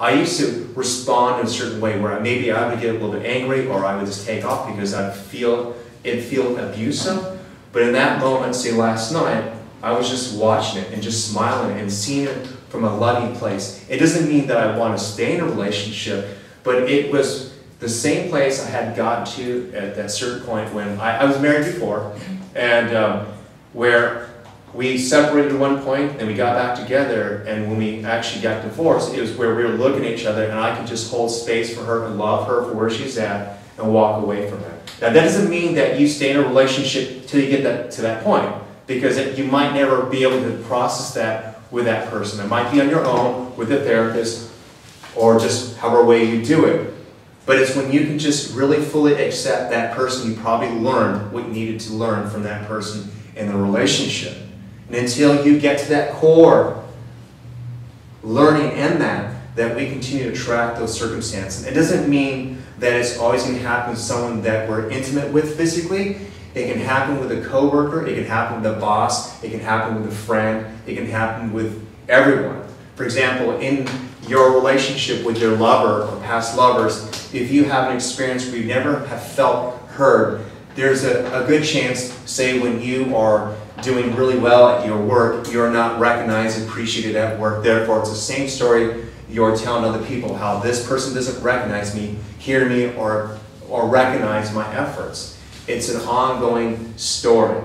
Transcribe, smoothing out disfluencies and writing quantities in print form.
I used to respond in a certain way where maybe I would get a little bit angry, or I would just take off because I'd feel abusive. But in that moment, say last night, I was just watching it and just smiling and seeing it from a loving place. It doesn't mean that I want to stay in a relationship, but it was the same place I had gotten to at that certain point when I was married before, and where we separated at one point and we got back together, and when we actually got divorced, it was where we were looking at each other and I could just hold space for her and love her for where she's at and walk away from it. Now that doesn't mean that you stay in a relationship till you get to that point, because you might never be able to process that with that person. It might be on your own, with a therapist, or just however way you do it. But it's when you can just really fully accept that person, you probably learned what you needed to learn from that person in the relationship. And until you get to that core learning in that we continue to track those circumstances. It doesn't mean that it's always going to happen with someone that we're intimate with physically. It can happen with a coworker, it can happen with a boss, it can happen with a friend, it can happen with everyone. For example, in your relationship with your lover or past lovers, if you have an experience where you never have felt heard, there's a good chance, say when you are doing really well at your work, you're not recognized, appreciated at work. Therefore, it's the same story you're telling other people, how this person doesn't recognize me, hear me, or recognize my efforts. It's an ongoing story.